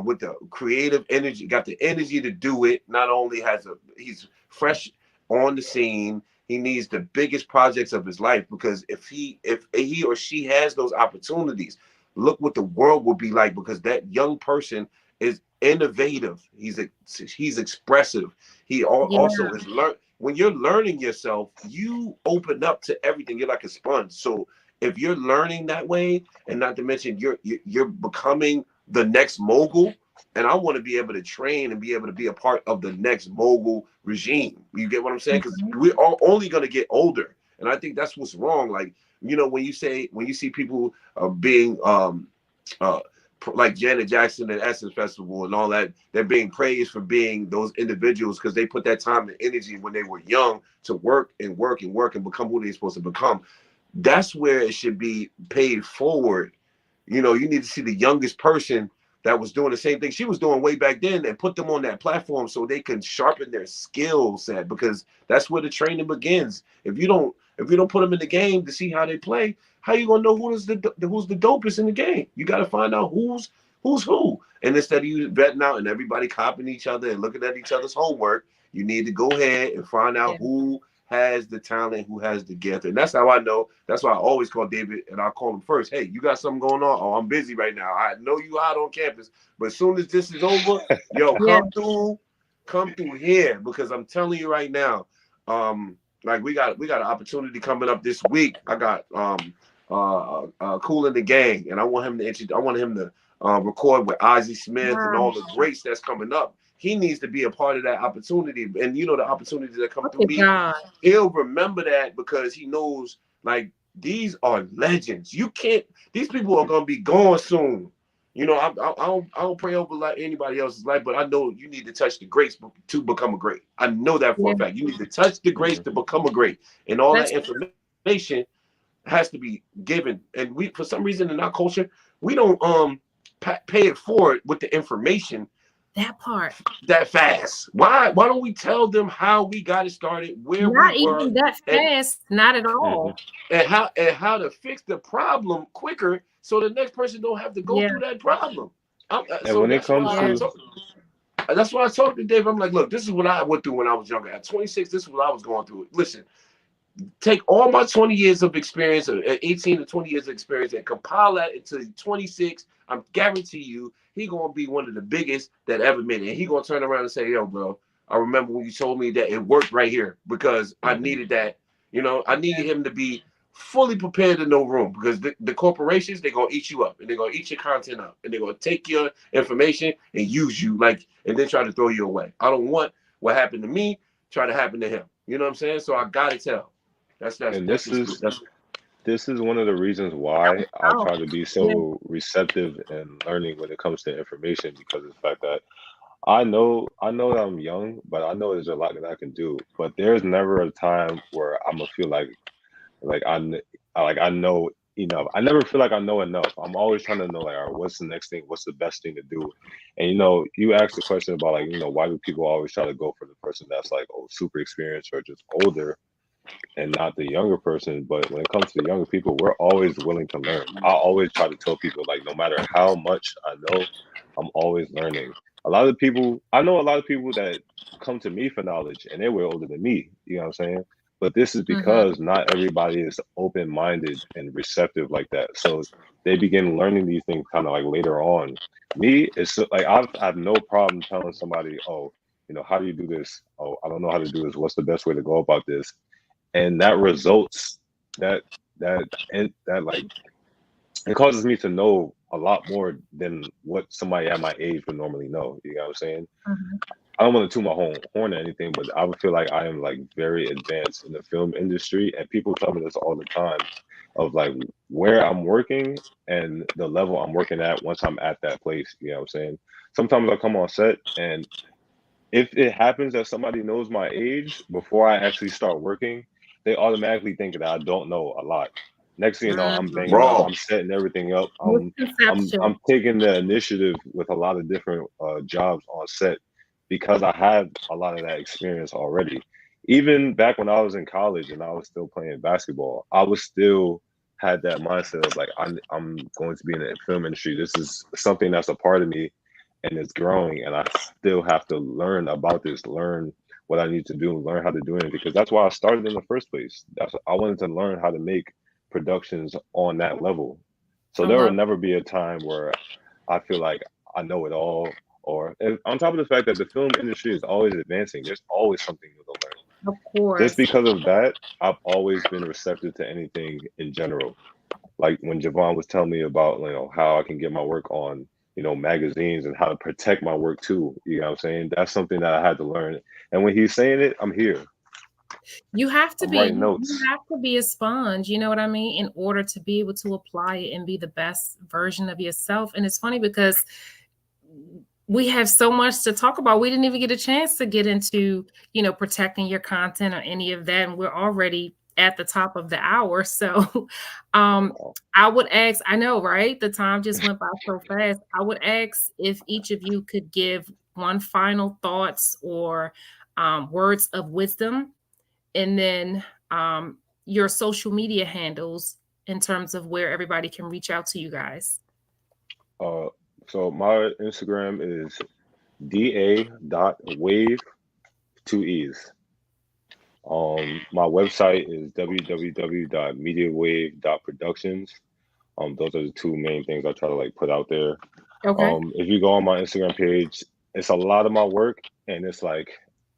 with the creative energy, got the energy to do it. Not only he's fresh on the scene, he needs the biggest projects of his life, because if he or she has those opportunities, look what the world will be like, because that young person is innovative. He's expressive. He Yeah. also is learn. When you're learning yourself, you open up to everything. You're like a sponge. So if you're learning that way, and not to mention you're becoming the next mogul, and I want to be able to train and be able to be a part of the next mogul regime. You get what I'm saying? Because Mhm. we're all only going to get older, and I think that's what's wrong. Like when you see people being uh, like Janet Jackson and Essence Festival and all that. They're being praised for being those individuals because they put that time and energy when they were young to work and work and work and become who they're supposed to become. That's where it should be paid forward. You know, you need to see the youngest person that was doing the same thing she was doing way back then and put them on that platform so they can sharpen their skill set, because that's where the training begins. If you don't put them in the game to see how they play, how you gonna know who's the dopest in the game? You got to find out who's who. And instead of you betting out and everybody copying each other and looking at each other's homework, you need to go ahead and find out Yeah. who has the talent, who has the gift. And that's how I know. That's why I always call David and I call him first. Hey, you got something going on? Oh, I'm busy right now. I know you out on campus, but as soon as this is over, yo, Yeah. come through here, because I'm telling you right now, like we got an opportunity coming up this week. I got Cool in the Gang, and I want him to record with Ozzie Smith and Wow. all the greats that's coming up. He needs to be a part of that opportunity, and you know the opportunities that come Look through at me, God. he'll remember that because he knows, like, these are legends. You can't. These people are gonna be gone soon. You know, I don't pray over like anybody else's life, but I know you need to touch the greats to become a great. I know that for Yeah. a fact. You need to touch the greats to become a great, and all that That's information has to be given. And we, for some reason, in our culture, we don't pay it forward with the information that part. that fast. Why don't we tell them how we got it started, where we Not were, even that and fast. Not at Hmm. all. how to fix the problem quicker, so the next person don't have to go Yeah. through that problem. And So when it that's why comes Yeah. I to, talk. That's why I talked to Dave. I'm like, look, this is what I went through when I was younger. At 26, this is what I was going through. Listen, take all my 20 years of experience, or 18 to 20 years of experience, and compile that into 26. I'm guarantee you, he gonna be one of the biggest that ever made it. And he gonna turn around and say, "Yo, bro, I remember when you told me that it worked right here because I hmm needed that. You know, I needed Yeah. him to be fully prepared in no room, because the corporations, they're gonna eat you up and they're gonna eat your content up and they're gonna take your information and use you, like, and then try to throw you away. I don't want what happened to me try to happen to him. You know what I'm saying? So I gotta tell. and That's this just is that's this is one of the reasons That why was I try to powerful. be Yeah. so receptive and learning when it comes to information, because of the fact that I know that I'm young, but I know there's a lot that I can do. But there's never a time where I'm gonna feel like I know enough. I never feel like I know enough. I'm always trying to know, like, all right, what's the next thing? What's the best thing to do? And you asked the question about, like, why do people always try to go for the person that's like, oh, super experienced or just older, and not the younger person? But when it comes to younger people, we're always willing to learn. I always try to tell people, like, no matter how much I know, I'm always learning. I know a lot of people that come to me for knowledge and they're way older than me. You know what I'm saying? But this is Mm-hmm. because not everybody is open minded and receptive like that. So they begin learning these things kind of like later on. Me, like I have no problem telling somebody, oh, how do you do this? Oh, I don't know how to do this. What's the best way to go about this? And that results that that like it causes me to know a lot more than what somebody at my age would normally know. You know what I'm saying? Mm-hmm. I don't want to toot my horn or anything, but I would feel like I am like very advanced in the film industry, and people tell me this all the time, of like where I'm working and the level I'm working at once I'm at that place. You know what I'm saying? Sometimes I come on set, and if it happens that somebody knows my age before I actually start working, they automatically think that I don't know a lot. Next thing you know, I'm Mm-hmm. banging out, wrong. I'm setting everything up. I'm Misconception. taking the initiative with a lot of different jobs on set because I have a lot of that experience already. Even back when I was in college and I was still playing basketball, I was still had that mindset of like I'm going to be in the film industry. This is something that's a part of me and it's growing, and I still have to learn about this, learn what I need to do, learn how to do it, because that's why I started in the first place. I wanted to learn how to make productions on that level. So I there will love never be a time where I feel like I know it all. Or and on top of the fact that the film industry is always advancing, there's always something new to learn. it. Of Just course. because of that, I've always been receptive to anything in general. Like when Jovan was telling me about how I can get my work on magazines and how to protect my work too. You know what I'm saying? That's something that I had to learn. And when he's saying it, I'm here. You have to I'm be. writing You notes. have to be a sponge, you know what I mean, in order to be able to apply it and be the best version of yourself. And it's funny because we have so much to talk about. We didn't even get a chance to get into, protecting your content or any of that. And we're already at the top of the hour. So Wow. I would ask, I know, right? The time just went by so fast. I would ask if each of you could give one final thoughts or words of wisdom, and then your social media handles in terms of where everybody can reach out to you guys. Uh, so my Instagram is da.wave, two E's. My website is www.mediawave.productions. Those are the two main things I try to like put out there. Okay. If you go on my Instagram page, it's a lot of my work and it's like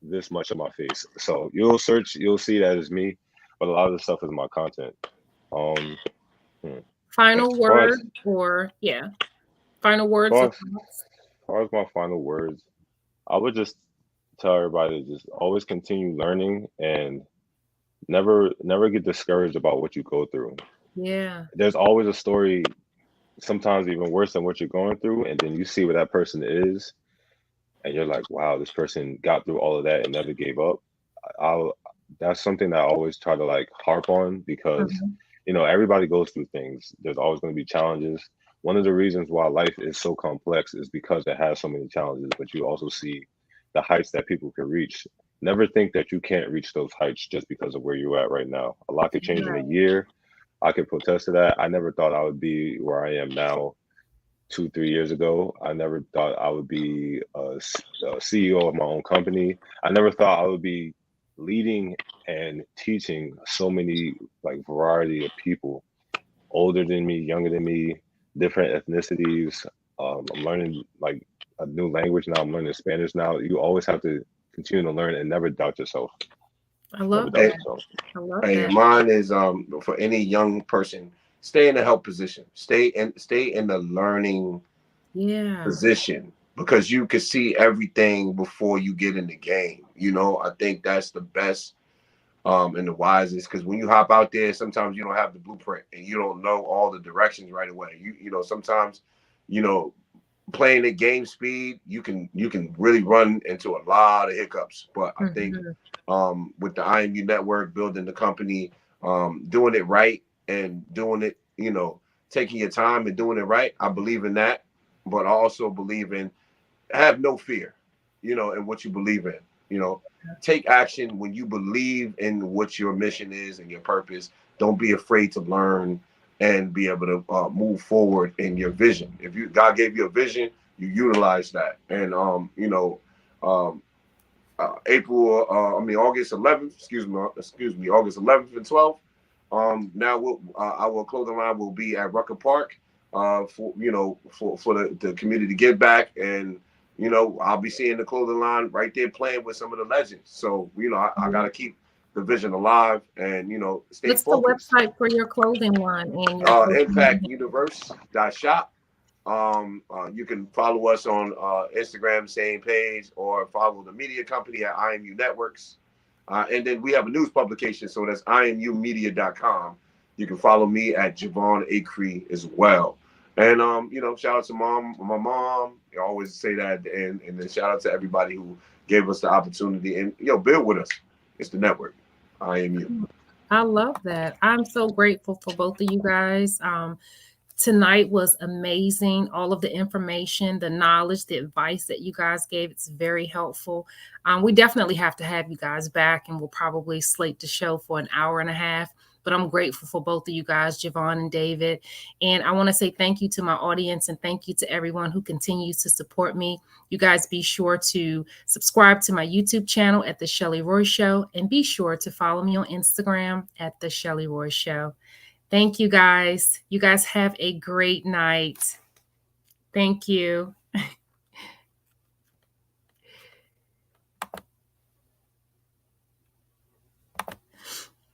this much of my face. So you'll search, you'll see that it's me, but a lot of the stuff is my content. Um, hmm. As Final far as word, or yeah, final words far of as, thoughts. far as my final words, I would just tell everybody to just always continue learning and never get discouraged about what you go through. Yeah, There's always a story, sometimes even worse than what you're going through, and then you see where that person is, and you're like, wow, this person got through all of that and never gave up. I'll That's something that I always try to like harp on because mhm, everybody goes through things. There's always going to be challenges. One of the reasons why life is so complex is because it has so many challenges, but you also see the heights that people can reach. Never think that you can't reach those heights just because of where you're at right now. A lot could change in a right. year. I could protest to that. I never thought I would be where I am now 2, 3 years ago. I never thought I would be a CEO of my own company. I never thought I would be leading and teaching so many like variety of people, older than me, younger than me, different ethnicities. I'm learning like a new language now. I'm learning Spanish now. You always have to continue to learn and never doubt yourself. I Never love doubt that. Hey, yourself. I love hey, that. mine is for any young person, stay in a help position. Stay in the learning Yeah. position because you can see everything before you get in the game. I think that's the best and the wisest, because when you hop out there, sometimes you don't have the blueprint and you don't know all the directions right away. Sometimes, you know, playing at game speed, you can really run into a lot of hiccups. But I think Mhm. with the IMU network, building the company, doing it right and doing it, taking your time and doing it right, I believe in that. But I also believe in have no fear, in what you believe in. You know, take action when you believe in what your mission is and your purpose. Don't be afraid to learn and be able to move forward in your vision. If God gave you a vision, you utilize that. And um, August 11th, August 11th and 12th. Now our clothing line will be at Rucker Park for the community give back, and I'll be seeing the clothing line right there playing with some of the legends. So I got to keep the vision alive and stay What's the focused. website for your clothing line and your social media? ImpactUniverse.shop. You can follow us on Instagram, same page, or follow the media company at IMU Networks. And then we have a news publication, so that's imumumedia.com. You can follow me at Jovan Acree as well. And shout out to my mom. I always say that at the end, and then shout out to everybody who gave us the opportunity and build with us. It's the network, IMU. I love that. I'm so grateful for both of you guys. Tonight was amazing. All of the information, the knowledge, the advice that you guys gave, it's very helpful. We definitely have to have you guys back, and we'll probably slate the show for an hour and a half. But I'm grateful for both of you guys, Jovan and David. And I want to say thank you to my audience and thank you to everyone who continues to support me. You guys be sure to subscribe to my YouTube channel at The Chelley Roy Show, and be sure to follow me on Instagram at The Chelley Roy Show. Thank you guys. You guys have a great night. Thank you.